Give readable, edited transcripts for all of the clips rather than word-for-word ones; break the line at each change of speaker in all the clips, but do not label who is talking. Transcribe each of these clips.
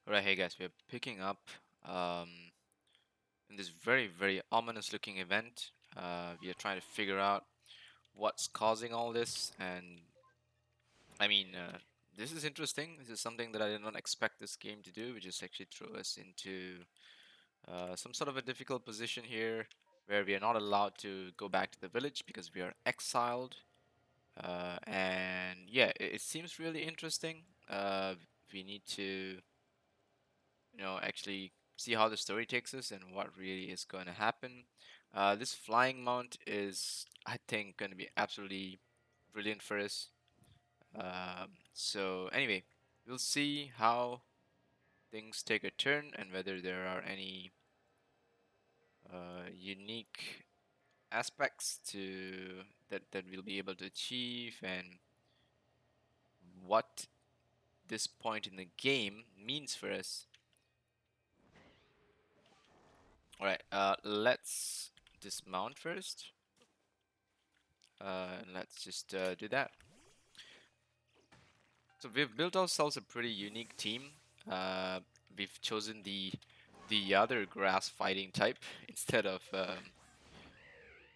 Alright, hey guys, we're picking up um, in this very ominous looking event. We are trying to figure out what's causing all this, and I mean, this is interesting. This is something that I did not expect this game to do, which is actually throw us into some sort of a difficult position here, where we are not allowed to go back to the village because we are exiled. And yeah, it seems really interesting. We need to actually see how the story takes us and what really is going to happen. This flying mount is, I think, going to be absolutely brilliant for us. So anyway, we'll see how things take a turn and whether there are any unique aspects to that we'll be able to achieve and what this point in the game means for us. All right, let's dismount first. Let's just do that. So we've built ourselves a pretty unique team. Uh, we've chosen the other grass fighting type instead of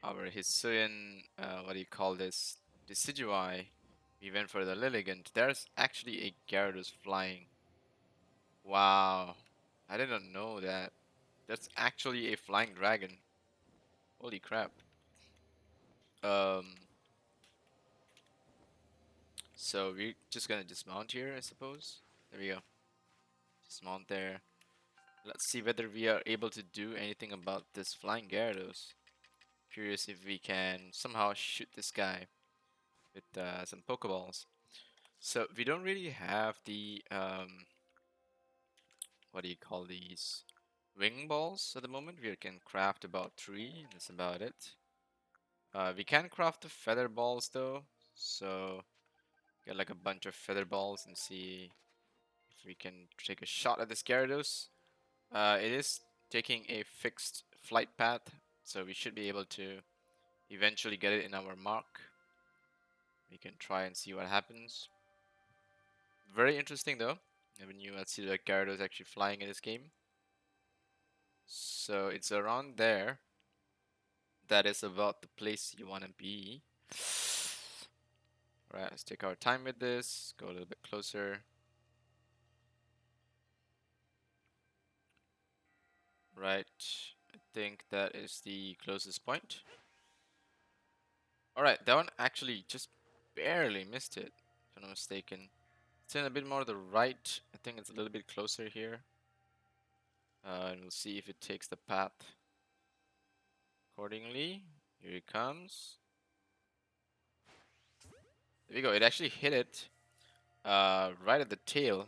our Hisuian, what do you call this? Decidueye. We went for the Lilligant. There's actually a Gyarados flying. Wow. I didn't know that. That's actually a flying dragon. Holy crap. Um, so we're just gonna dismount here, I suppose. There we go. Dismount there. Let's see whether we are able to do anything about this flying Gyarados. Curious if we can somehow shoot this guy with some Pokeballs. So we don't really have the what do you call these wing balls at the moment. We can craft about 3. That's about it. We can craft the feather balls though. So get like a bunch of feather balls and see if we can take a shot at this Gyarados. It is taking a fixed flight path, so we should be able to eventually get it in our mark. We can try and see what happens. Very interesting though. Never knew I'd see the Gyarados actually flying in this game. So it's around there. That is about the place you want to be. Right, let's take our time with this. Go a little bit closer. Right, I think that is the closest point. Alright, that one actually just barely missed it, if I'm not mistaken. It's in a bit more to the right. I think it's a little bit closer here. And we'll see if it takes the path accordingly. Here it comes. There we go. It actually hit it right at the tail.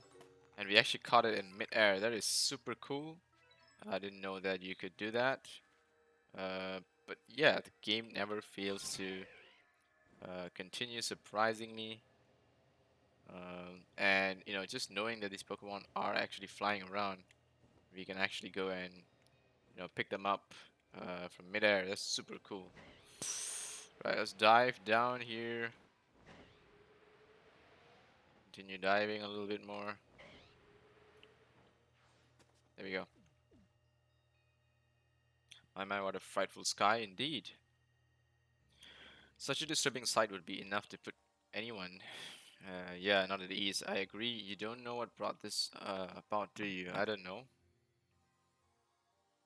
And we actually caught it in mid-air. That is super cool. I didn't know that you could do that. But yeah, the game never fails to continue surprising me. And just knowing that these Pokemon are actually flying around, we can actually go and pick them up from midair. That's super cool. Right, let's dive down here. Continue diving a little bit more. There we go. My man, what a frightful sky indeed. Such a disturbing sight would be enough to put anyone, yeah, not at ease. I agree. You don't know what brought this about, do you? I don't know.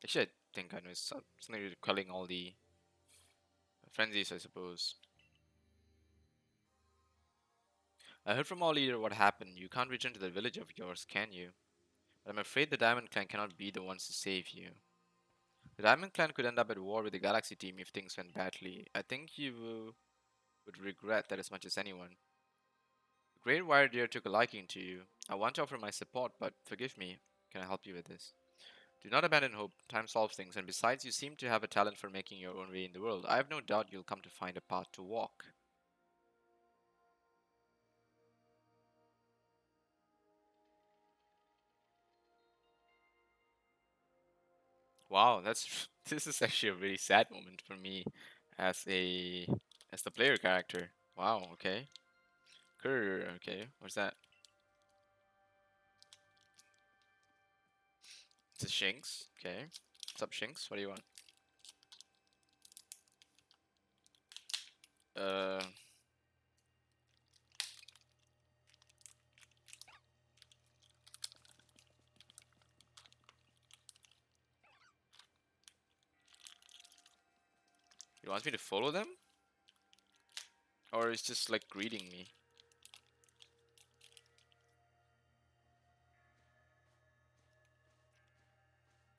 Actually, I think I know. It's something with quelling all the frenzies, I suppose. I heard from our leader what happened. You can't return to the village of yours, can you? But I'm afraid the Diamond Clan cannot be the ones to save you. The Diamond Clan could end up at war with the Galaxy team if things went badly. I think you would regret that as much as anyone. The Great Wire Deer took a liking to you. I want to offer my support, but forgive me. Can I help you with this? Do not abandon hope. Time solves things, and besides, you seem to have a talent for making your own way in the world. I have no doubt you'll come to find a path to walk. Wow, that's this is actually a really sad moment for me as a as the player character. Wow, okay. Courier, okay. What's that? It's a Shinx. Okay. What's up, Shinx? What do you want? Uh, he wants me to follow them? Or he's just like greeting me?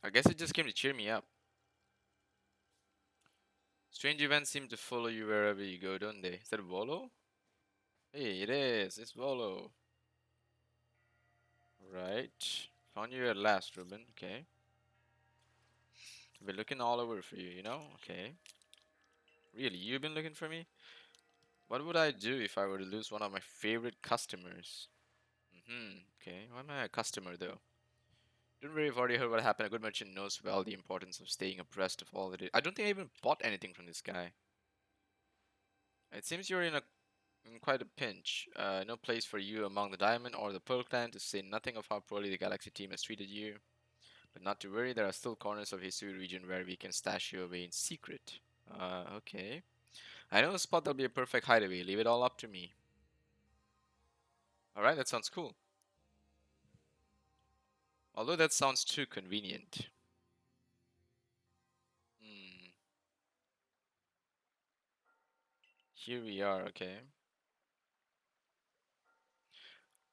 I guess it just came to cheer me up. Strange events seem to follow you wherever you go, don't they? Is that Volo? Hey, it is. It's Volo. Right. Found you at last, Ruben. Okay. I've been looking all over for you, you know? Okay. Really, you've been looking for me? What would I do if I were to lose one of my favorite customers? Okay. Why am I a customer, though? Don't worry, I've already heard what happened. A good merchant knows well the importance of staying abreast of all that it. I don't think I even bought anything from this guy. It seems you're in quite a pinch. No place for you among the Diamond or the Pearl Clan, to say nothing of how poorly the Galaxy team has treated you. But not to worry, there are still corners of Hisui region where we can stash you away in secret. Okay. I know a spot that'll be a perfect hideaway. Leave it all up to me. Alright, that sounds cool. Although that sounds too convenient. Hmm. Here we are, okay.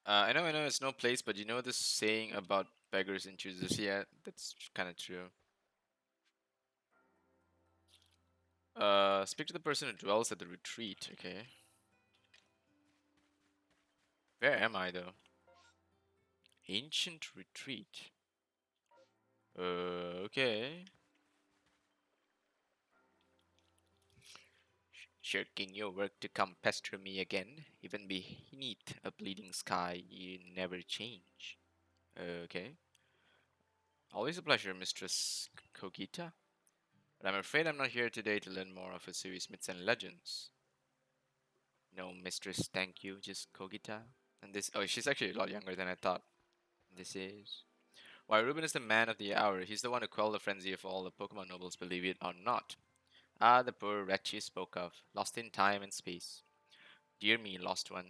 I know it's no place, but you know this saying about beggars and choosers? Yeah, that's kind of true. Speak to the person who dwells at the retreat, okay. Where am I, though? Ancient retreat. Okay. Shirking your work to come pester me again, even beneath a bleeding sky, you never change. Okay. Always a pleasure, Mistress Kogita. But I'm afraid I'm not here today to learn more of Asui's myths and legends. No, Mistress, thank you, just Kogita. And this, oh, she's actually a lot younger than I thought. This is. Why, Ruben is the man of the hour. He's the one who quelled the frenzy of all the Pokemon nobles, believe it or not. Ah, the poor wretch you spoke of, lost in time and space. Dear me, lost one.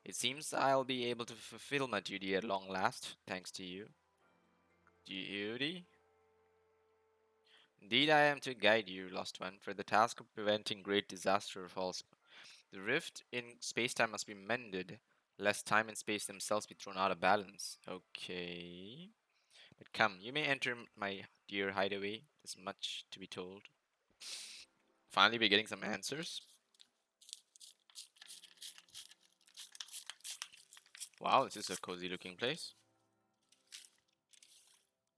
It seems I'll be able to fulfill my duty at long last, thanks to you. Duty? Indeed, I am to guide you, lost one, for the task of preventing great disaster falls. The rift in space-time must be mended, lest time and space themselves be thrown out of balance. Okay. But come, you may enter my dear hideaway. There's much to be told. Finally, we're getting some answers. Wow, this is a cozy looking place.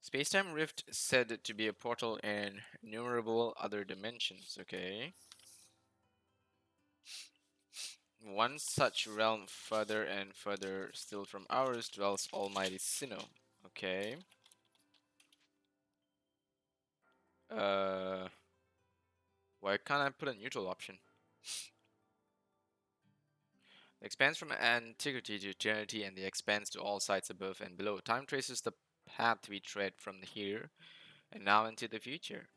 Spacetime rift said to be a portal in innumerable other dimensions. Okay. One such realm further and further still from ours dwells almighty Sinnoh. Okay. Uh, why can't I put a neutral option? It expands from antiquity to eternity, and the expands to all sides above and below. Time traces the path we tread from here and now into the future.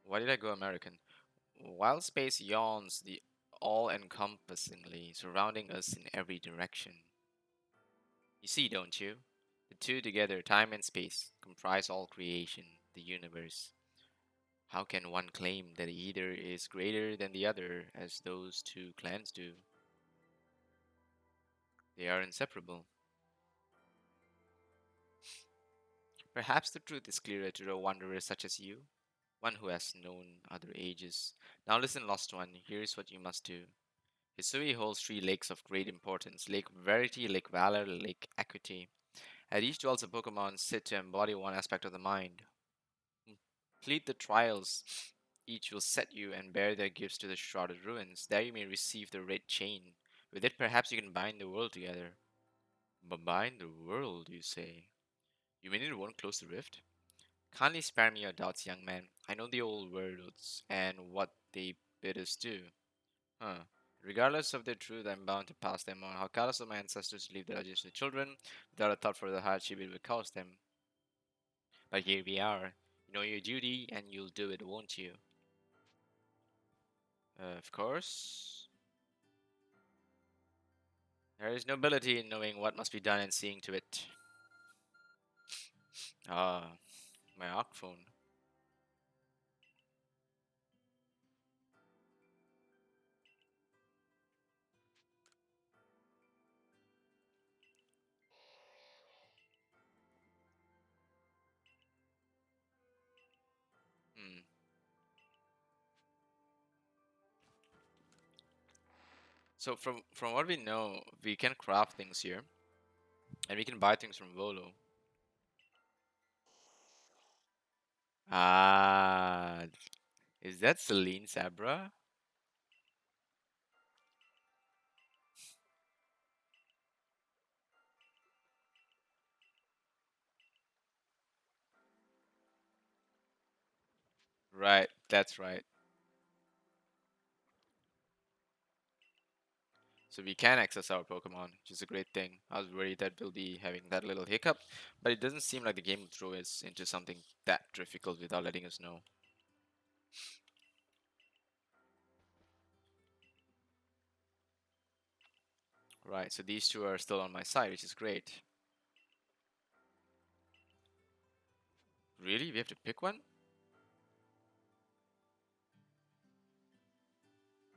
Why did I go American? While space yawns the all-encompassingly, surrounding us in every direction. You see, don't you? The two together, time and space, comprise all creation, the universe. How can one claim that either is greater than the other, as those two clans do? They are inseparable. Perhaps the truth is clearer to a wanderer such as you, one who has known other ages. Now listen, lost one, here's what you must do. Hisui holds three lakes of great importance: Lake Verity, Lake Valor, Lake Equity. At each dwells a Pokemon sit to embody one aspect of the mind. Complete the trials. Each will set you and bear their gifts to the shrouded ruins. There you may receive the red chain. With it, perhaps you can bind the world together. But bind the world, you say? You mean it won't close the rift? Kindly spare me your doubts, young man. I know the old worlds and what they bid us do. Huh. Regardless of their truth, I'm bound to pass them on. How careless of my ancestors to leave their legends to children without a thought for the hardship it would cause them. But here we are. You know your duty and you'll do it, won't you? Of course. There is nobility in knowing what must be done and seeing to it. Ah, my Arc phone. Hmm. So from what we know, we can craft things here, and we can buy things from Volo. Ah, is that Celine Sabra? Right, that's right. So we can access our Pokemon, which is a great thing. I was worried that we'll be having that little hiccup, but it doesn't seem like the game will throw us into something that difficult without letting us know. Right, so these two are still on my side, which is great. Really? We have to pick one?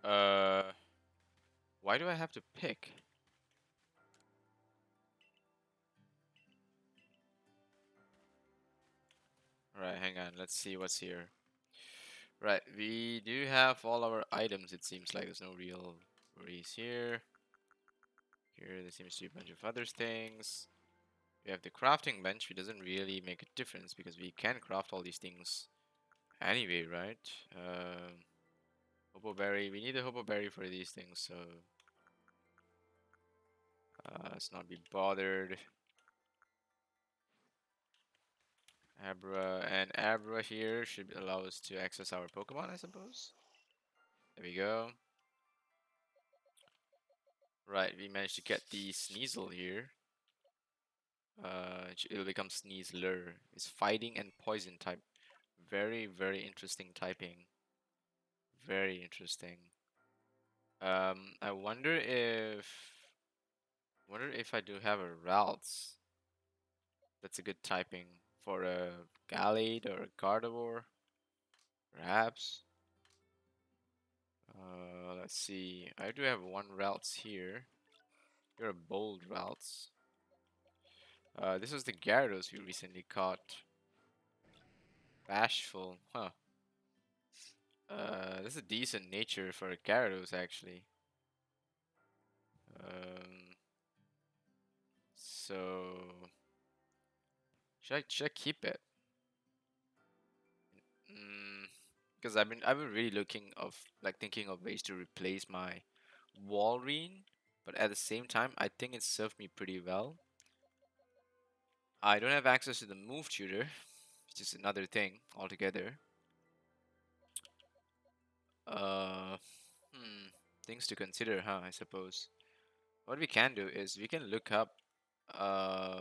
Uh, why do I have to pick? Right, hang on. Let's see what's here. Right, we do have all our items. It seems like there's no real worries here. Here, there seems to be a bunch of other things. We have the crafting bench, which doesn't really make a difference because we can craft all these things anyway, right? Hopo berry. We need a hopo berry for these things, so let's not be bothered. Abra and Abra here should allow us to access our Pokemon, I suppose. There we go. Right, we managed to get the Sneasel here. It'll become Sneasler. It's fighting and poison type. Very, very interesting typing. Very interesting. I wonder if I do have a Ralts. That's a good typing for a Gallade or a Gardevoir, perhaps. Let's see. I do have one Ralts here. You're a bold Ralts. This was the Gyarados we recently caught. Bashful, huh? This is a decent nature for a Gyarados actually. Um, so should I keep it? Mm, because I've been really looking of like thinking of ways to replace my Walrein, but at the same time I think it served me pretty well. I don't have access to the move tutor, which is another thing altogether. Uh, hmm, things to consider, huh? I suppose. What we can do is we can look up, uh,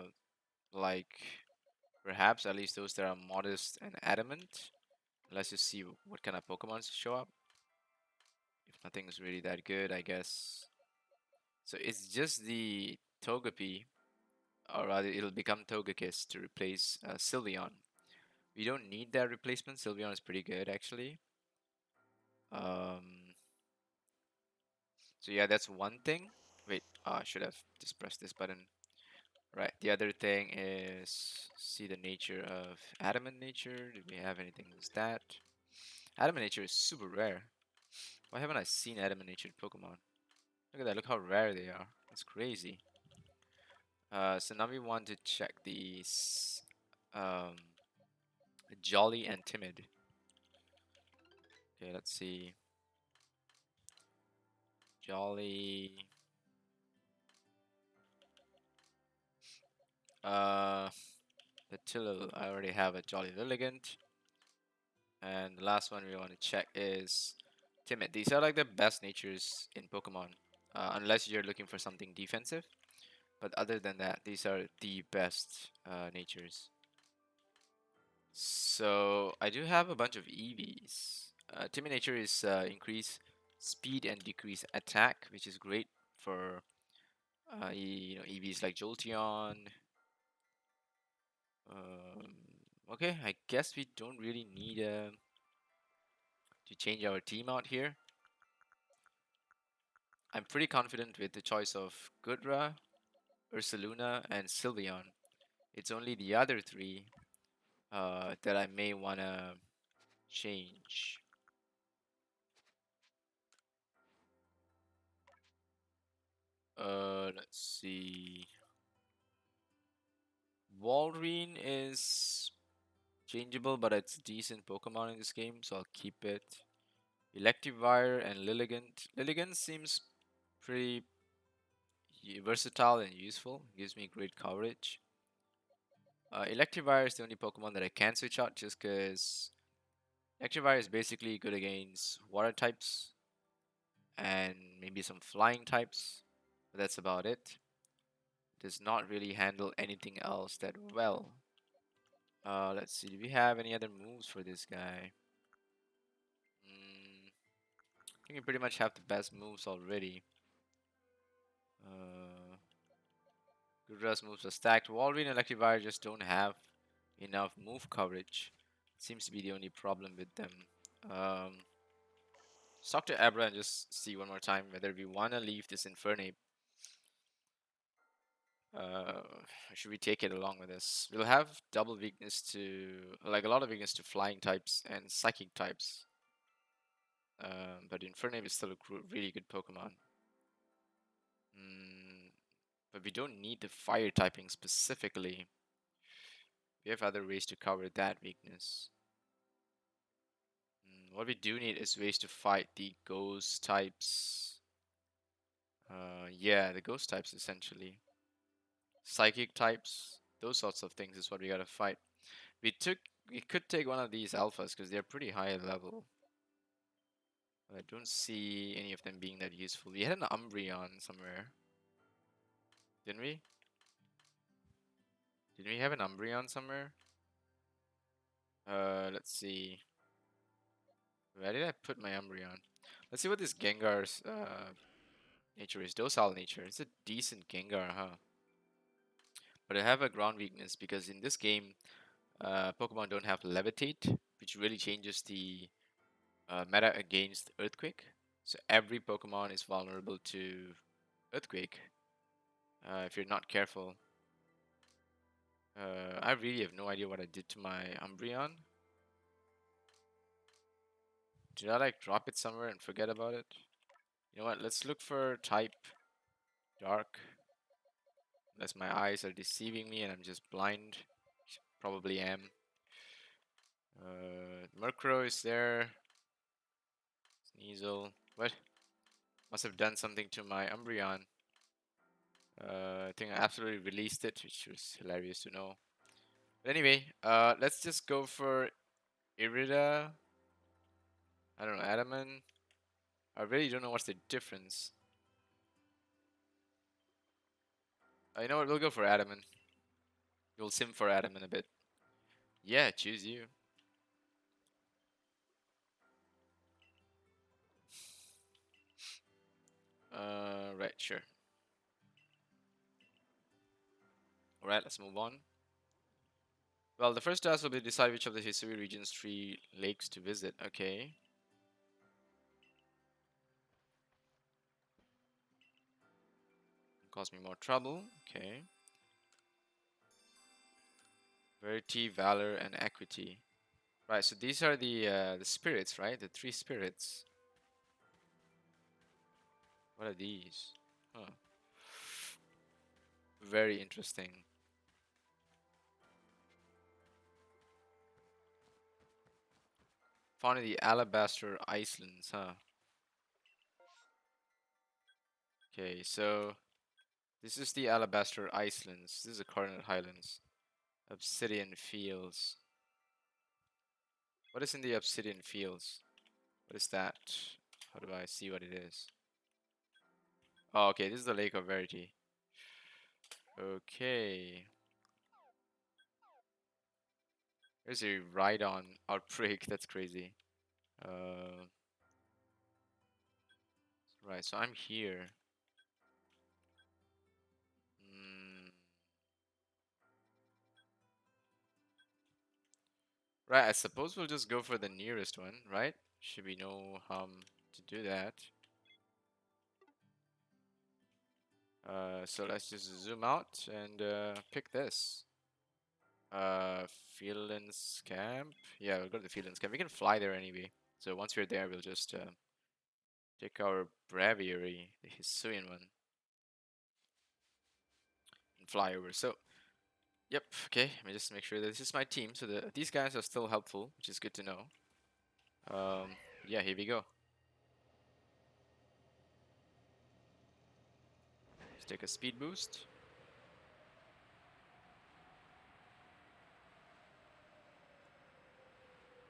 like perhaps at least those that are modest and adamant. Let's just see what kind of Pokemons show up. If nothing is really that good, I guess. So it's just the Togepi, or rather, it'll become Togekiss to replace Sylveon. We don't need that replacement. Sylveon is pretty good, actually. Um, so yeah, that's one thing. Wait, I should have just pressed this button. Right. The other thing is see the nature of adamant nature. Do we have anything with that? Adamant nature is super rare. Why haven't I seen adamant nature Pokemon? Look at that. Look how rare they are. That's crazy. So now we want to check these um, jolly and timid. Okay, let's see. Jolly. Uh, the Tillil. I already have a Jolly Lilligant. And the last one we want to check is timid. These are like the best natures in Pokemon, unless you're looking for something defensive. But other than that, these are the best natures. So I do have a bunch of EVs. Timid Nature is increase speed and decrease attack, which is great for EVs like Jolteon. Um, okay, I guess we don't really need to change our team out here. I'm pretty confident with the choice of Gudra, Ursaluna, and Sylveon. It's only the other three that I may wanna change. Let's see. Walrein is changeable, but it's a decent Pokemon in this game, so I'll keep it. Electivire and Lilligant. Lilligant seems pretty versatile and useful. Gives me great coverage. Electivire is the only Pokemon that I can switch out just because Electivire is basically good against water types and maybe some flying types, but that's about it. Does not really handle anything else that well. Let's see. Do we have any other moves for this guy? I think we pretty much have the best moves already. Uh, Gudra's moves are stacked. Walrein and Electivire just don't have enough move coverage. Seems to be the only problem with them. Let's talk to Abra and just see one more time whether we want to leave this Infernape. Uh, should we take it along with us? We'll have double weakness to, like a lot of weakness to flying types and psychic types. But Infernape is still a really good Pokemon. But we don't need the fire typing specifically. We have other ways to cover that weakness. What we do need is ways to fight the ghost types. Yeah, the ghost types essentially. Psychic types, those sorts of things is what we gotta fight. We could take one of these alphas because they're pretty high level. But I don't see any of them being that useful. We had an Umbreon somewhere, didn't we? Didn't we have an Umbreon somewhere? Let's see. Where did I put my Umbreon? Let's see what this Gengar's nature is. Docile nature. It's a decent Gengar, huh? But I have a ground weakness because in this game, Pokemon don't have Levitate, which really changes the meta against Earthquake. So every Pokemon is vulnerable to Earthquake if you're not careful. I really have no idea what I did to my Umbreon. Did I like drop it somewhere and forget about it? You know what? Let's look for type Dark. Unless my eyes are deceiving me and I'm just blind. Probably am. Murkrow is there. Sneasel. What? Must have done something to my Umbreon. I think I absolutely released it, which was hilarious to know. But anyway, let's just go for Irida. I don't know, Adamant. I really don't know what's the difference. You know what? We'll go for Adamant. We'll sim for Adamant a bit. Yeah, choose you. Right, sure. Alright, let's move on. Well, the first task will be decide which of the Hisui region's 3 lakes to visit. Okay. Cause me more trouble. Okay. Verity, Valor, and Equity. Right, so these are the spirits, right? The 3 spirits. What are these? Huh. Very interesting. Found in the Alabaster Islands, huh? Okay, so this is the Alabaster Islands. This is the Coronet Highlands. Obsidian Fields. What is in the Obsidian Fields? What is that? How do I see what it is? Oh, okay, this is the Lake of Verity. Okay. There's a ride-on outbreak. That's crazy. Uh, right. So I'm here. Mm, right. I suppose we'll just go for the nearest one, right? Should be no harm to do that. So let's just zoom out and pick this. Fieldin's camp. Yeah, we'll go to the Fieldin's camp. We can fly there anyway. So once we're there, we'll just take our breviary, the Hisuian one, and fly over. So, yep, okay. Let me just make sure that this is my team. So these guys are still helpful, which is good to know. Um, yeah, here we go. Let's take a speed boost.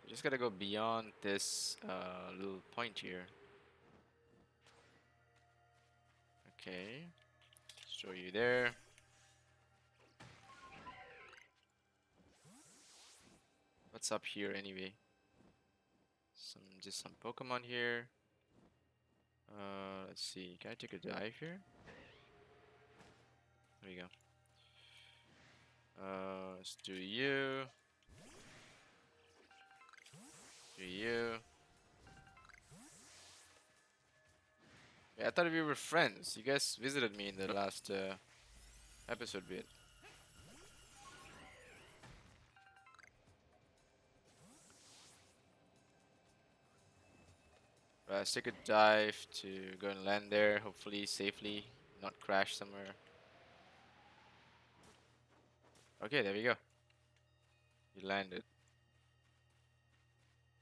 We just gotta go beyond this little point here. Okay, show you there. What's up here anyway? Just some Pokemon here. Let's see. Can I take a dive here? There we go. Let's do you. Do you. Yeah, I thought we were friends. You guys visited me in the last episode bit. Right, let's take a dive to go and land there, hopefully safely, not crash somewhere. Okay, there we go. You landed.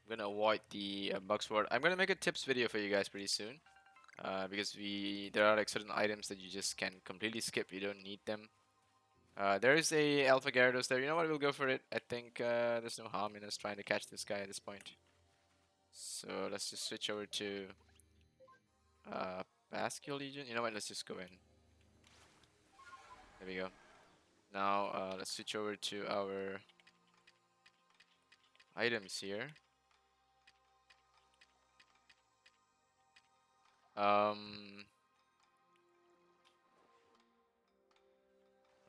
I'm gonna avoid the bug sword. I'm gonna make a tips video for you guys pretty soon. Because there are like certain items that you just can completely skip. You don't need them. There is a Alpha Gyarados there. You know what? We'll go for it. I think there's no harm in us trying to catch this guy at this point. So let's just switch over to Basque Legion. You know what? Let's just go in. There we go. Now let's switch over to our items here. Not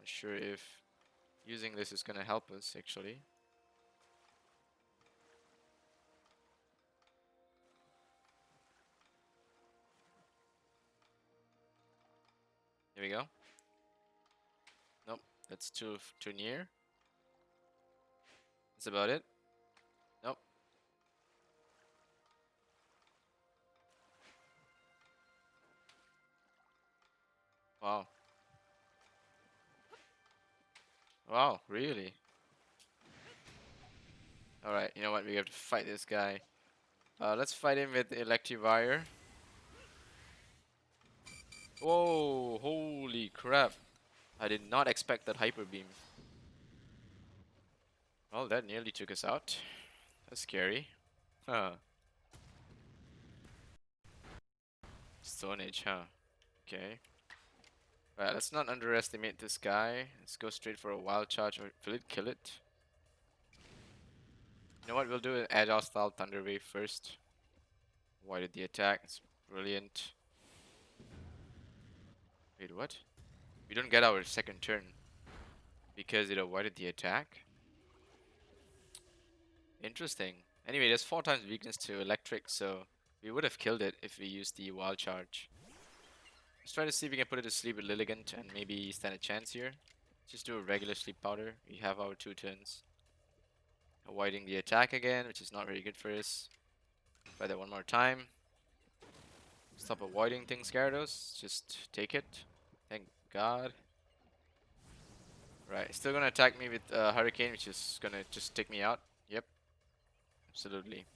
sure if using this is gonna help us actually. Here we go. Nope, that's too near. That's about it. Nope. Wow. Wow, really? Alright, you know what? We have to fight this guy. Let's fight him with Electivire. Whoa, holy crap. I did not expect that Hyper Beam. Well, that nearly took us out. That's scary. Huh. Stone Age, huh? Okay. Right, let's not underestimate this guy. Let's go straight for a wild charge. Or will it kill it? You know what? We'll do an Agile style Thunder Wave first. Avoided the attack. It's brilliant. Wait, what? We don't get our second turn because it avoided the attack. Interesting. Anyway, there's 4 times weakness to electric, so we would have killed it if we used the wild charge. Let's try to see if we can put it to sleep with Lilligant and maybe stand a chance here. Just do a regular sleep powder. We have our 2 turns. Avoiding the attack again, which is not very good for us. Try that one more time. Stop avoiding things, Gyarados. Just take it. Thank God. Right, still gonna attack me with Hurricane, which is gonna just take me out. Yep, absolutely.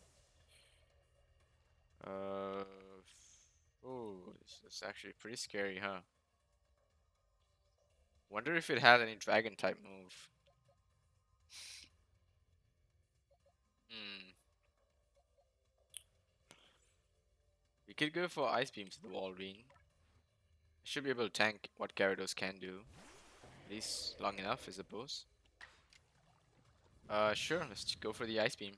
Uh, oh, this is actually pretty scary, huh? Wonder if it has any dragon type move. Hmm. We could go for Ice Beam to the Walrein. Should be able to tank what Gyarados can do. At least long enough, I suppose. Sure, let's go for the Ice Beam.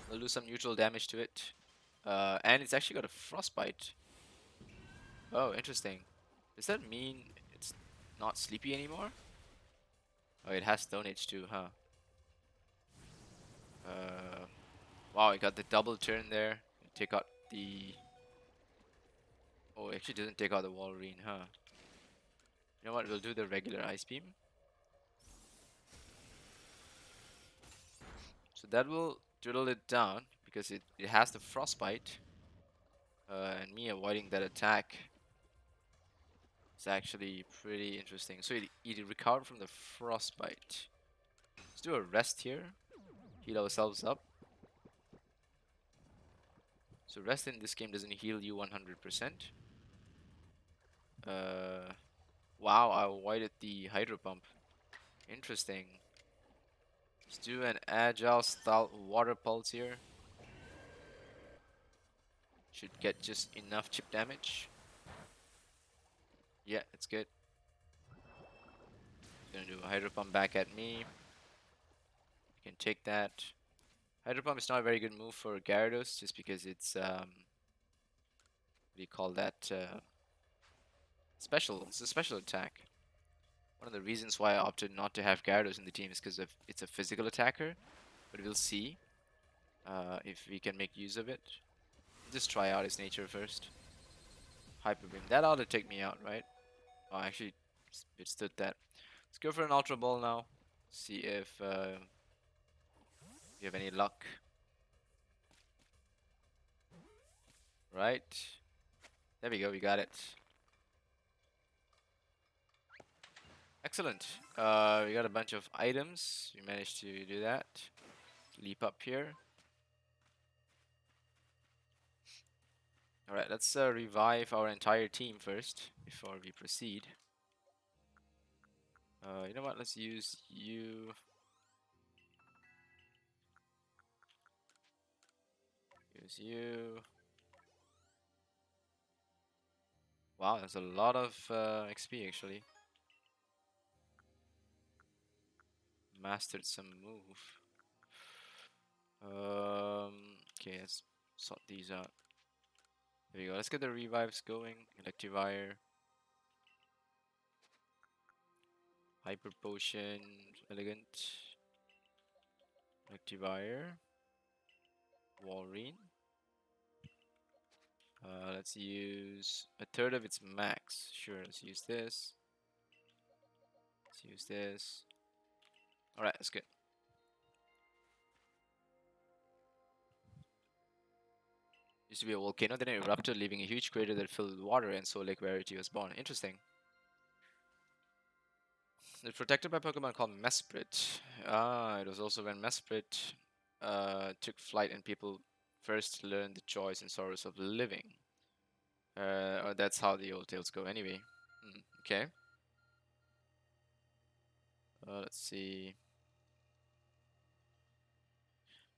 We'll do some neutral damage to it. And it's actually got a Frostbite. Oh, interesting. Does that mean it's not sleepy anymore? Oh, it has Stone Age too, huh? Uh, wow, it got the double turn there. Take out the... Oh, it actually doesn't take out the Walrein, huh? You know what, we'll do the regular Ice Beam. So that will dwindle it down because it has the Frostbite. And me avoiding that attack is actually pretty interesting. So it recovered from the Frostbite. Let's do a rest here. Heal ourselves up. So rest in this game doesn't heal you 100%. Uh, wow, I avoided the Hydro Pump. Interesting. Let's do an Agile style Water Pulse here. Should get just enough chip damage. Yeah, it's good. Gonna do a Hydro Pump back at me. You can take that. Hydro Pump is not a very good move for Gyarados just because it's what do you call that? Special. It's a special attack. One of the reasons why I opted not to have Gyarados in the team is because of it's a physical attacker. But we'll see if we can make use of it. Just try out his nature first. Hyper Beam. That ought to take me out, right? Oh, actually, it stood that. Let's go for an Ultra Ball now. See if we have any luck. Right. There we go, we got it. Excellent. We got a bunch of items. We managed to do that. Leap up here. Alright, let's revive our entire team first before we proceed. You know what? Let's use you. Use you. Wow, there's a lot of XP actually. Mastered some move. Okay, let's sort these out. There we go. Let's get the revives going. Electivire. Hyper Potion. Elegant. Electivire. Walrein. Let's use a third of its max. Sure, let's use this. Let's use this. Alright, that's good. Used to be a volcano, then it erupted, leaving a huge crater that filled with water, and so Lake Verity was born. Interesting. It's protected by Pokemon called Mesprit. Ah, it was also when Mesprit took flight and people first learned the joys and sorrows of living. Or that's how the old tales go anyway. Okay. Let's see.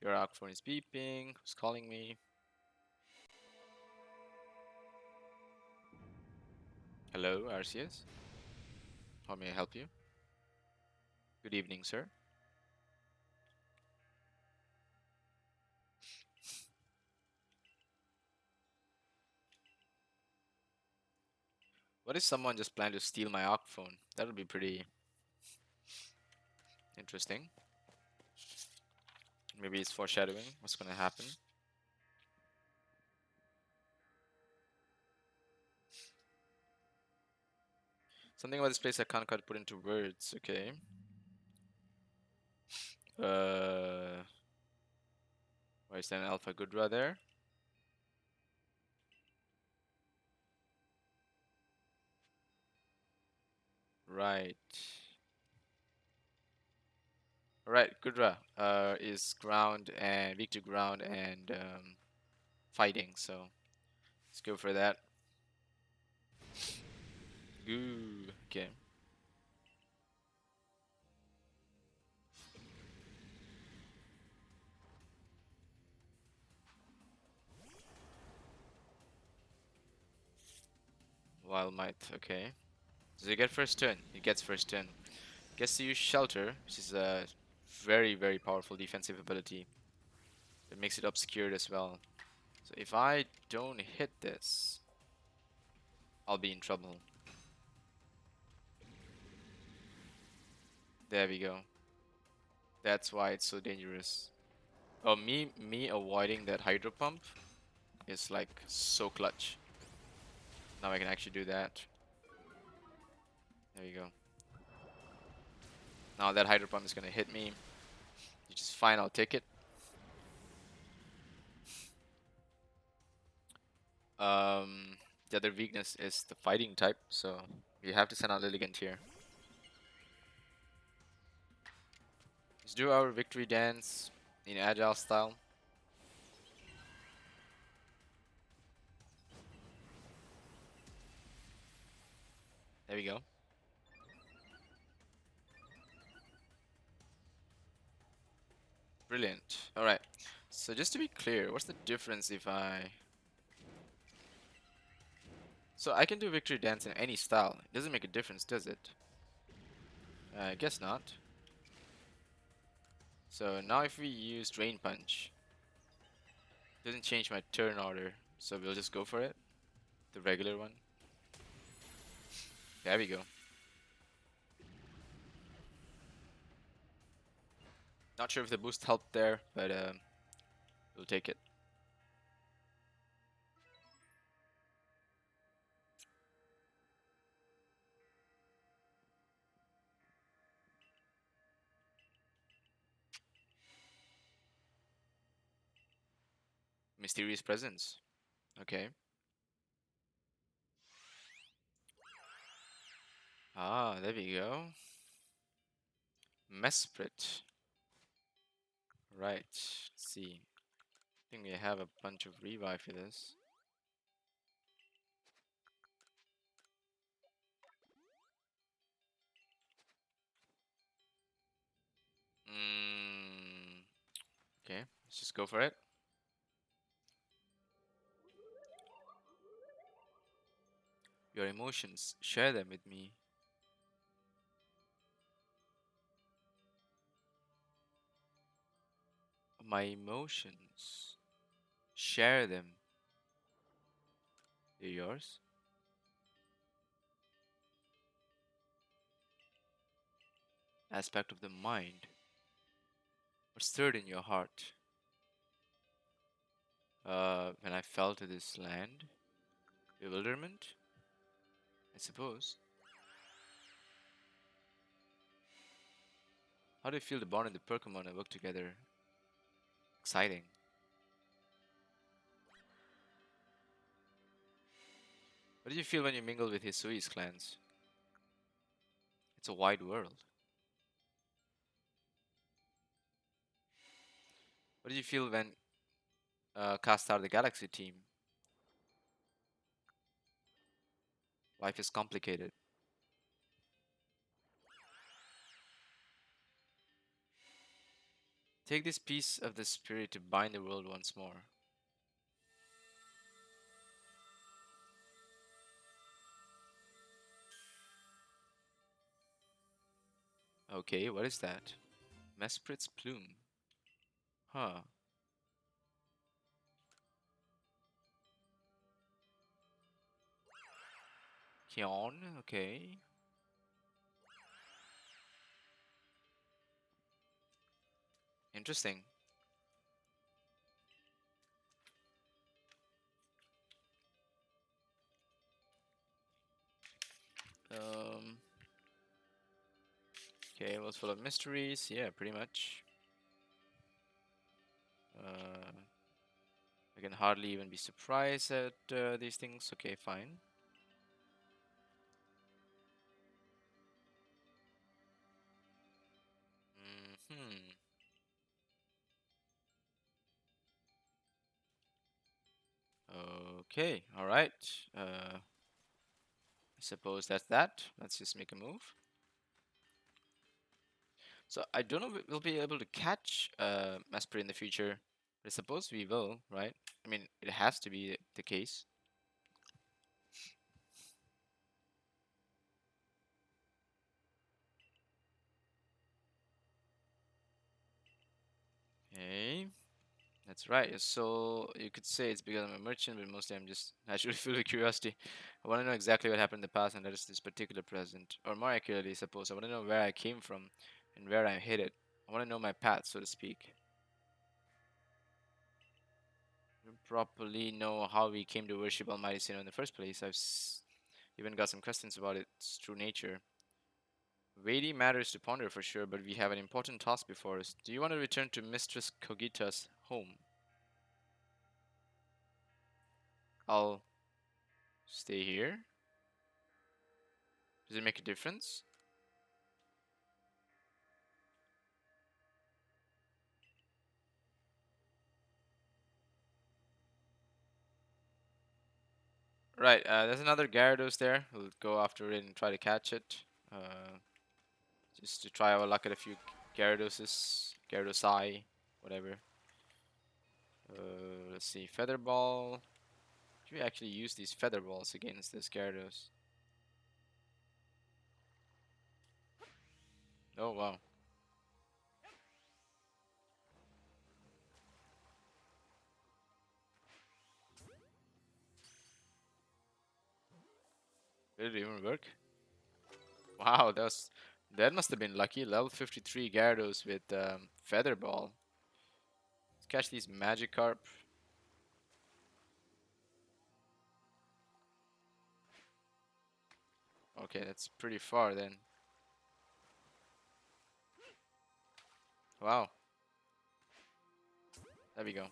Your ARC phone is beeping. Who's calling me? Hello, Arceus. How may I help you? Good evening, sir. What if someone just planned to steal my ARC phone? That would be pretty interesting. Maybe it's foreshadowing what's gonna happen. Something about this place I can't quite put into words, okay. Why is there an Alpha Gudra there? Right. Alright, Gudra is ground and weak to ground and fighting, so let's go for that. Ooh, okay. Wild Might, okay. Does he get first turn? He gets first turn. Gets to use Shelter, which is a very, very powerful defensive ability. It makes it obscured as well. So if I don't hit this, I'll be in trouble. There we go. That's why it's so dangerous. Oh, me avoiding that Hydro Pump is like so clutch. Now I can actually do that. There you go. Now that Hydro Pump is gonna hit me, which is fine, I'll take it. The other weakness is the fighting type, so we have to send out Lilligant here. Let's do our victory dance in agile style. There we go. Brilliant. Alright. So just to be clear, what's the difference if I... So I can do victory dance in any style. It doesn't make a difference, does it? I guess not. So now if we use Drain Punch, it doesn't change my turn order. So we'll just go for it. The regular one. There we go. Not sure if the boost helped there, but we'll take it. Mysterious Presence. Okay. Ah, there we go. Mesprit. Right. Let's see. I think we have a bunch of revive for this. Okay, let's just go for it. Your emotions, share them with me. My emotions, share them. They're yours. Aspect of the mind. What's stirred in your heart? When I fell to this land, bewilderment, I suppose. How do you feel the bond and the Pokemon and work together? Exciting. What did you feel when you mingled with Hisui's clans? It's a wide world. What did you feel when cast out the Galaxy team? Life is complicated. Take this piece of the spirit to bind the world once more. Okay, what is that? Mesprit's plume. Huh. Kion, okay. Interesting. Um, okay, it was full of mysteries. Yeah, pretty much. Uh, I can hardly even be surprised at these things. Okay, fine. Hmm. Okay, alright. I suppose that's that. Let's just make a move. So I don't know if we'll be able to catch Mesprit in the future. But I suppose we will, right? I mean, it has to be the case. That's right. So you could say it's because I'm a merchant, but mostly I'm just naturally filled with curiosity. I want to know exactly what happened in the past, and that is this particular present, or more accurately, suppose I want to know where I came from and where I hid it. I want to know my path, so to speak. Don't properly know how we came to worship Almighty Sinnoh in the first place. Even got some questions about its true nature. Weighty matters to ponder for sure, but we have an important task before us. Do you want to return to Mistress Kogita's home? I'll stay here. Does it make a difference? Right, there's another Gyarados there. We'll go after it and try to catch it. Uh, just to try our luck at a few Gyaradoses. Gyarados-I, whatever. Let's see. Feather Ball. Should we actually use these Feather Balls against this Gyarados? Oh, wow. Did it even work? Wow, that must have been lucky. Level 53 Gyarados with Feather Ball. Let's catch these Magikarp. Okay, that's pretty far then. Wow. There we go.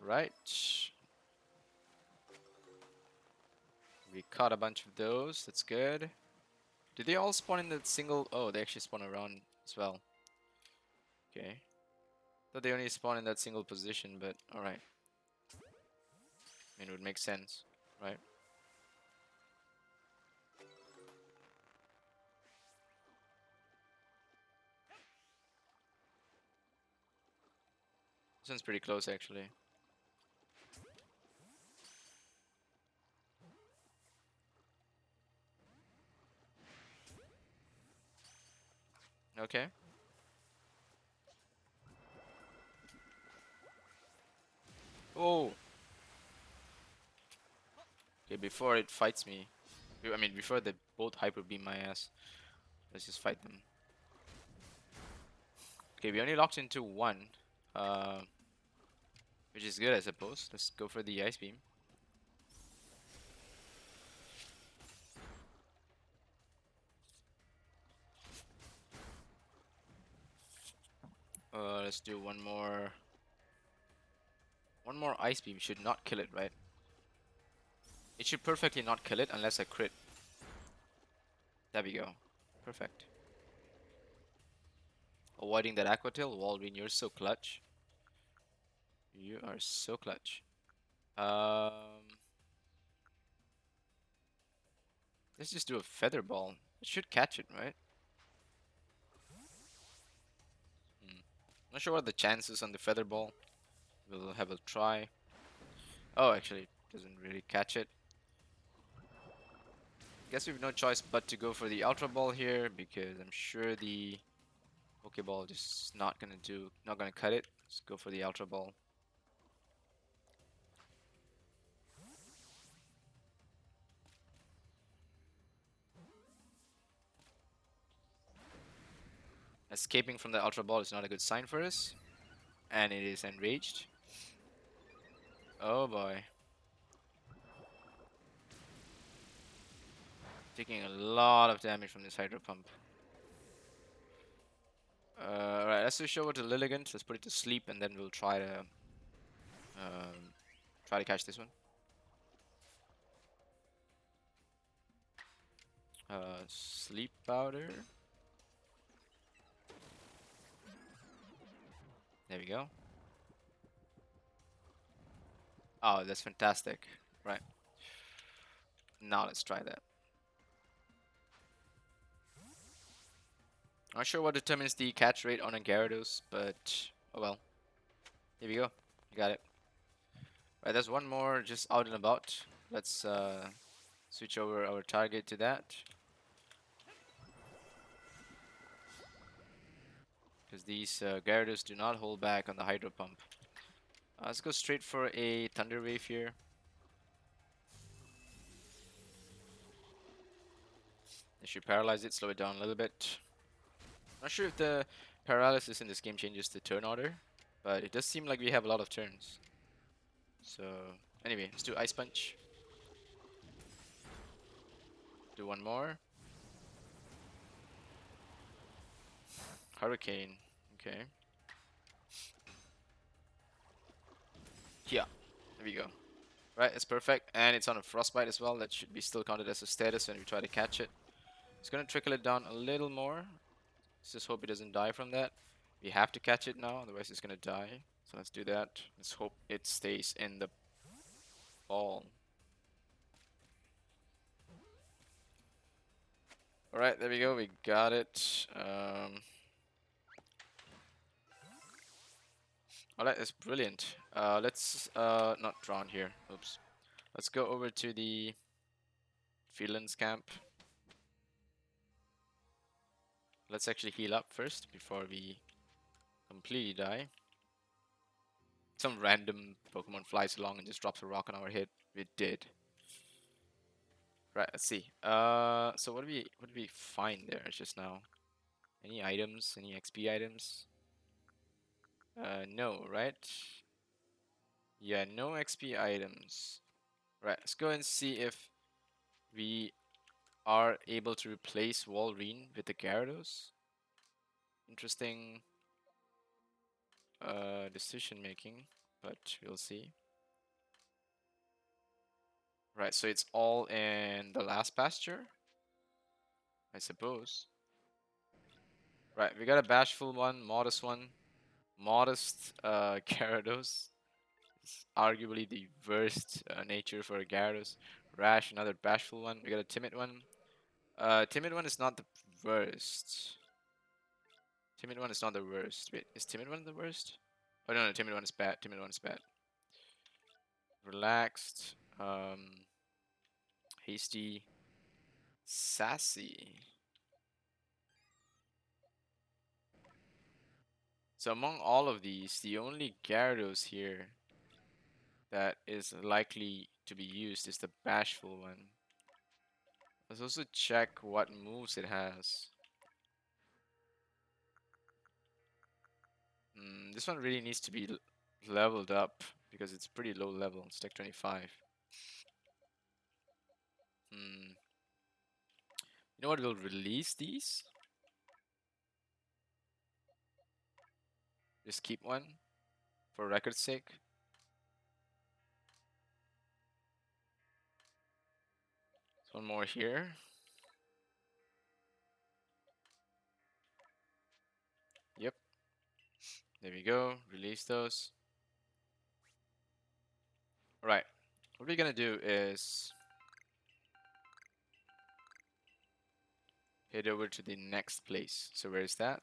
Right. We caught a bunch of those. That's good. Did they all spawn in that single? Oh, they actually spawn around as well. Okay. Thought they only spawn in that single position, but alright. I mean, it would make sense, right? This one's pretty close, actually. Okay. Oh! Okay, before it fights me. I mean, before they both hyper beam my ass. Let's just fight them. Okay, we only locked into one. Uh, which is good, I suppose. Let's go for the ice beam. Let's do one more. One more ice beam should not kill it, right? It should perfectly not kill it unless I crit. There we go. Perfect. Avoiding that Aqua Tail. Walrein, you're so clutch. You are so clutch. Let's just do a Feather Ball. It should catch it, right? Not sure what the chances on the Feather Ball. We'll have a try. Oh, actually, it doesn't really catch it. Guess we've no choice but to go for the Ultra Ball here because I'm sure the Pokeball just not gonna cut it. Let's go for the Ultra Ball. Escaping from the Ultra Ball is not a good sign for us. And it is enraged. Oh boy. Taking a lot of damage from this Hydro Pump. Alright, let's switch over to Lilligant. Let's put it to sleep and then we'll try to catch this one. Sleep Powder. There we go. Oh, that's fantastic. Right. Now let's try that. Not sure what determines the catch rate on a Gyarados, but oh well. Here we go. You got it. Right, there's one more just out and about. Let's switch over our target to that. because these Gyarados do not hold back on the Hydro Pump. Let's go straight for a Thunder Wave here. It should paralyze it, slow it down a little bit. Not sure if the paralysis in this game changes the turn order, but it does seem like we have a lot of turns. So, anyway, let's do Ice Punch. Do one more. Hurricane. Okay. Yeah, there we go. Right, it's perfect. And it's on a Frostbite as well. That should be still counted as a status when we try to catch it. It's gonna trickle it down a little more. Let's just hope it doesn't die from that. We have to catch it now, otherwise it's gonna die. So let's do that. Let's hope it stays in the ball. Alright, there we go. We got it. Alright, that's brilliant. Let's not drown here. Oops. Let's go over to the Feelin's camp. Let's actually heal up first before we completely die. Some random Pokemon flies along and just drops a rock on our head. It did. Right, let's see. So what do we find there just now? Any items? Any XP items? No, right? Yeah, no XP items. Right, let's go and see if we are able to replace Walrein with the Gyarados. Interesting decision making, but we'll see. Right, so it's all in the last pasture, I suppose. Right, we got a bashful one, modest one. Modest Gyarados. It's arguably the worst nature for a Gyarados. Rash, another bashful one. We got a timid one. Timid one is not the worst. Timid one is not the worst. Wait, is timid one the worst? Oh no, no, timid one is bad. Timid one is bad. Relaxed. Hasty. Sassy. So among all of these, the only Gyarados here that is likely to be used is the bashful one. Let's also check what moves it has. This one really needs to be leveled up because it's pretty low level. It's like 25. You know what? We'll release these. Just keep one for record's sake. One more here. Yep. There we go. Release those. Right. What we're gonna do is head over to the next place. So where is that?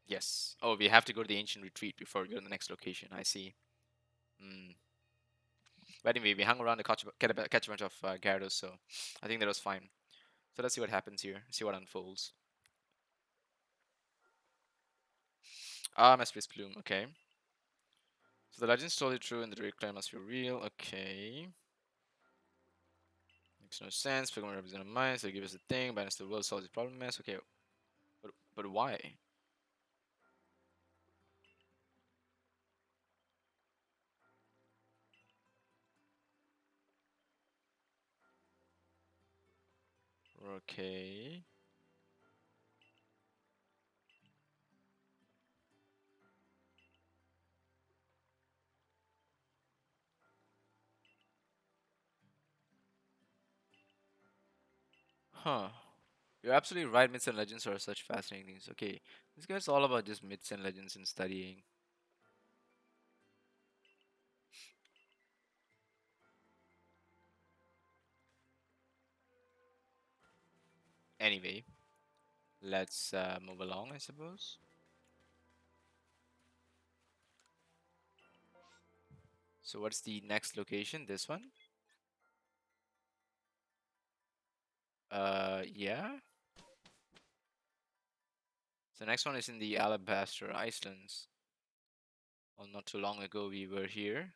Yes. Oh, we have to go to the ancient retreat before we go to the next location. I see. But anyway, we hung around to catch a bunch of Gyarados, so I think that was fine. So let's see what happens here. See what unfolds. Mesprit's Plume. Okay. So the legend's totally true and the Drake claim must be real. Okay. Makes no sense. Pokemon represent a mind, so they give us a thing. Balance the world solves the problem mess. Okay. But why? Okay. Huh. You're absolutely right. Myths and legends are such fascinating things. Okay. This guy's all about just myths and legends and studying. Anyway, let's move along, I suppose. So what's the next location? This one? Yeah. So the next one is in the Alabaster Islands. Well, not too long ago we were here.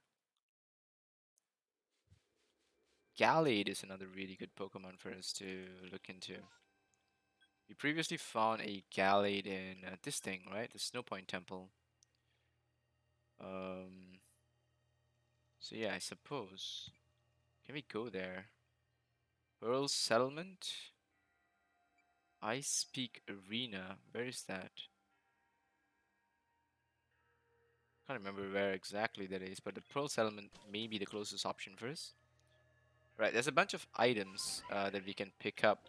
Gallade is another really good Pokemon for us to look into. We previously found a Gallade in this thing, right? The Snowpoint Temple. Um, so yeah, I suppose. Can we go there? Pearl Settlement? Ice Peak Arena. Where is that? Can't remember where exactly that is, but the Pearl Settlement may be the closest option for us. Right, there's a bunch of items that we can pick up.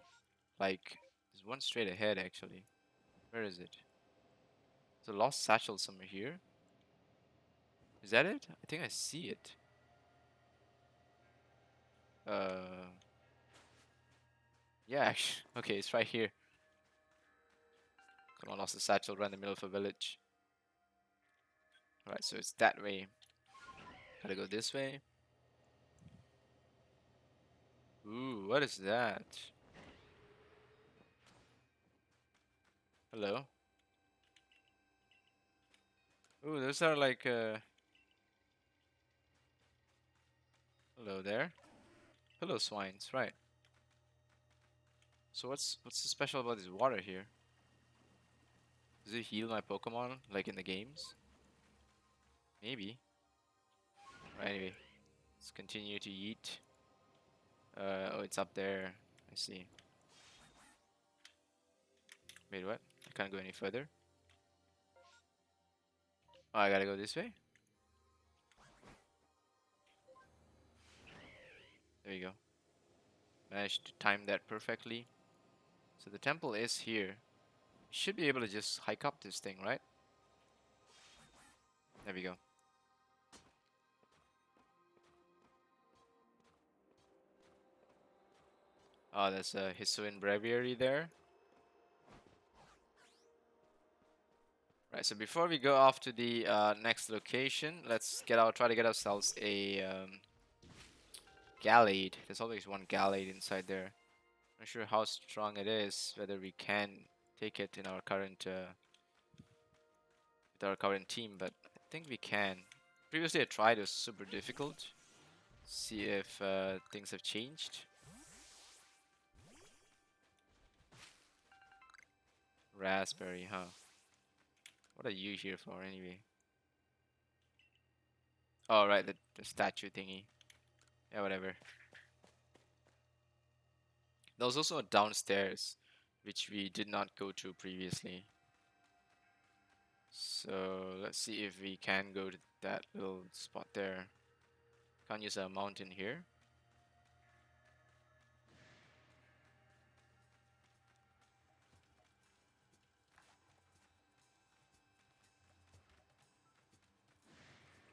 Like, there's one straight ahead actually. Where is it? There's a lost satchel somewhere here. Is that it? I think I see it. Uh, yeah, actually. Okay, it's right here. Someone lost a satchel right in the middle of a village. Alright, so it's that way. Gotta go this way. Ooh, what is that? Hello? Ooh, those are like, hello there. Hello, swines, right. So what's so special about this water here? Does it heal my Pokemon, like in the games? Maybe. Right, anyway, let's continue to eat. Oh, it's up there. I see. Wait, what? I can't go any further. Oh, I gotta go this way? There you go. Managed to time that perfectly. So the temple is here. Should be able to just hike up this thing, right? There we go. Oh, there's a Hisuian Breviary there. Right, so before we go off to the next location, let's try to get ourselves a Gallade. There's always one Gallade inside there. Not sure how strong it is, whether we can take it in our current with our current team, but I think we can. Previously I tried, it was super difficult. See if things have changed. Raspberry, huh? What are you here for anyway? Oh, right, the statue thingy. Yeah, whatever. There was also a downstairs, which we did not go to previously. So let's see if we can go to that little spot there. Can't use a mountain here.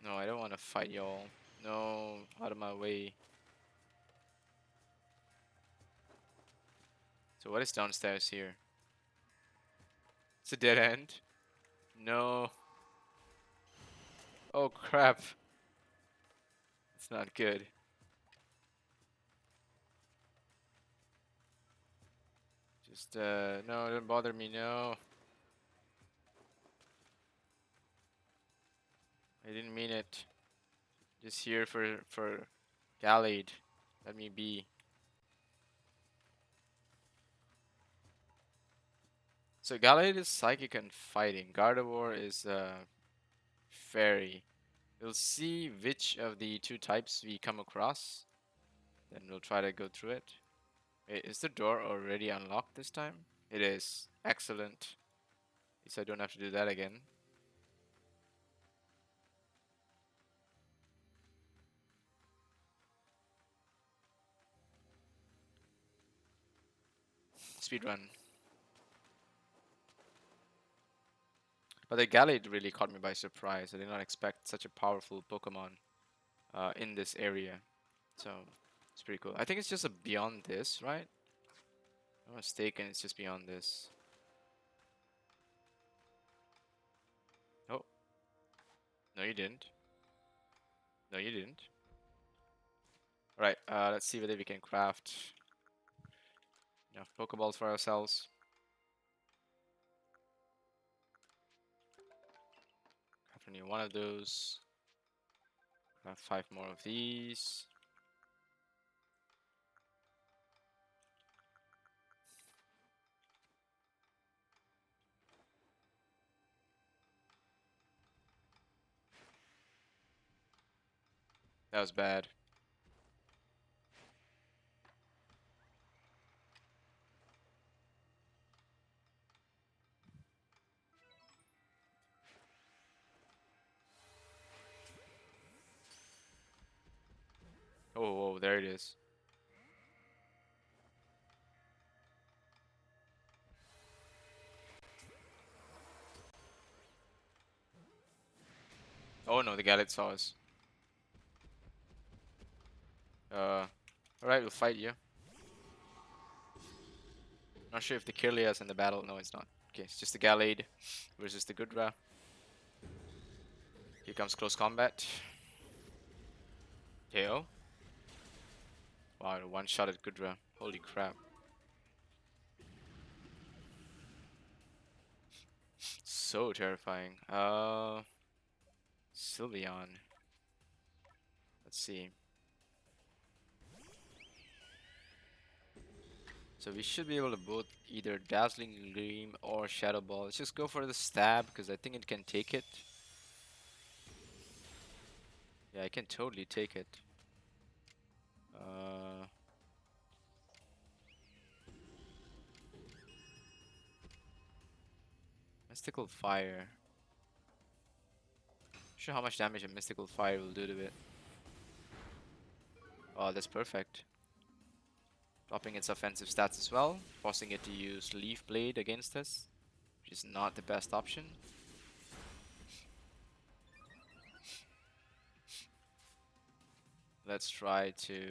No, I don't want to fight y'all. No, out of my way. So what is downstairs here? It's a dead end. No. Oh crap. It's not good. Just no, don't bother me, no. I didn't mean it. Just here for Gallade. Let me be. So Gallade is psychic and fighting. Gardevoir is fairy. We'll see which of the two types we come across. Then we'll try to go through it. Wait, is the door already unlocked this time? It is. Excellent. At least I don't have to do that again. Speedrun. But the Gallade really caught me by surprise. I did not expect such a powerful Pokemon in this area. So it's pretty cool. I think it's just a beyond this, right? If I'm not mistaken, it's just beyond this. Oh, no you didn't. No you didn't. Alright, let's see whether we can craft enough Pokeballs for ourselves. After need one of those. Got 5 more of these. That was bad. Oh, there it is. Oh no, the Gallet saw us. Alright, we'll fight you. Not sure if the Kirlia's in the battle. No, it's not. Okay, it's just the Gallade versus the Gudra. Here comes close combat. KO. Wow, one shot at Gudra. Holy crap. So terrifying. Sylveon. Let's see. So we should be able to both either Dazzling Gleam or Shadow Ball. Let's just go for the stab because I think it can take it. Yeah, I can totally take it. Mystical Fire. Not sure how much damage a Mystical Fire will do to it. Oh, that's perfect. Dropping its offensive stats as well, forcing it to use Leaf Blade against us, which is not the best option. Let's try to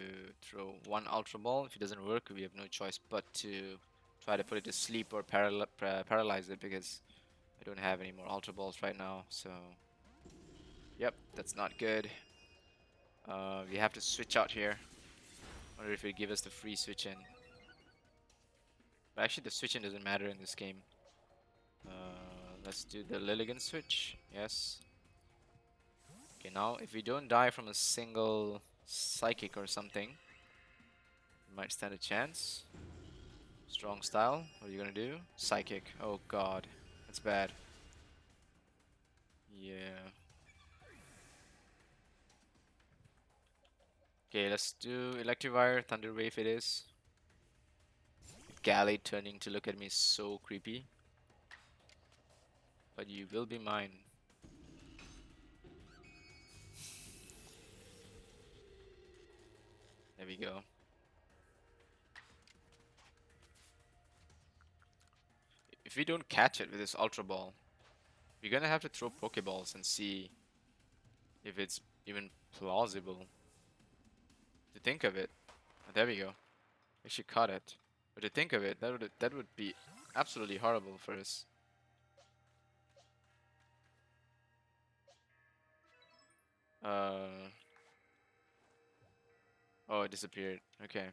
throw one Ultra Ball. If it doesn't work, we have no choice but to try to put it to sleep or paralyze it because I don't have any more Ultra Balls right now. So, yep, that's not good. We have to switch out here. Wonder if it give us the free switch in. But actually, the switch in doesn't matter in this game. Let's do the Lilligant switch. Yes. Okay, now if we don't die from a single Psychic or something, we might stand a chance. Strong style. What are you gonna do? Psychic. Oh god. That's bad. Yeah. Okay, let's do Electivire. Thunder Wave it is. Gallade turning to look at me is so creepy. But you will be mine. There we go. If we don't catch it with this Ultra Ball, we're gonna have to throw Pokeballs and see if it's even plausible. To think of it. Oh, there we go. Actually caught it. But to think of it, that would be absolutely horrible for us. Uh oh, it disappeared. Okay.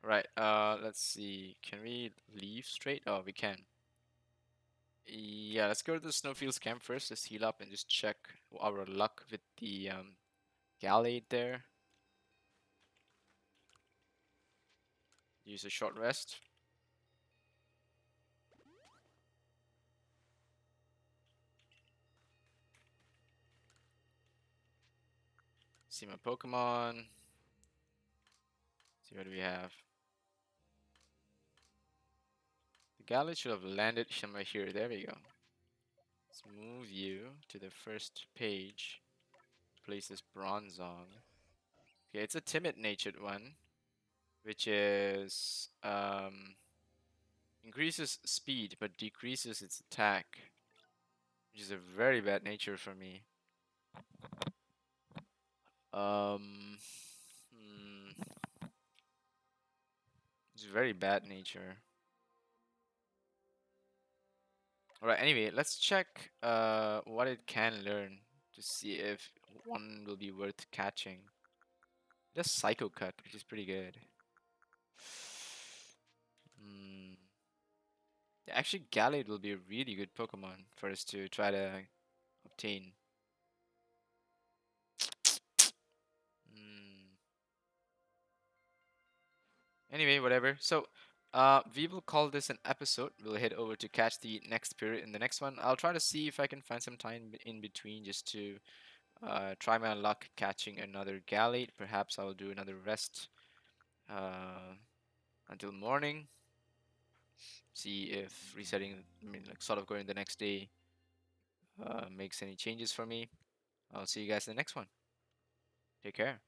Right, let's see. Can we leave straight? Oh, we can. Yeah, let's go to the Snowfields camp first. Let's heal up and just check our luck with the Gallade there. Use a short rest. See my Pokemon. See what do we have. The Gallade should have landed somewhere here. There we go. Let's move you to the first page. Place this Bronzong. Okay, it's a timid natured one, which is increases speed but decreases its attack, which is a very bad nature for me. Um, it's very bad nature. Alright, anyway, let's check what it can learn to see if one will be worth catching. Just Psycho Cut, which is pretty good. Actually, Gallade will be a really good Pokemon for us to try to obtain. Mm. Anyway, whatever. So, we will call this an episode. We'll head over to catch the next spirit in the next one. I'll try to see if I can find some time in between just to try my luck catching another Gallade. Perhaps I'll do another rest uh, until morning. See if resetting, I mean, like sort of going the next day makes any changes for me. I'll see you guys in the next one. Take care.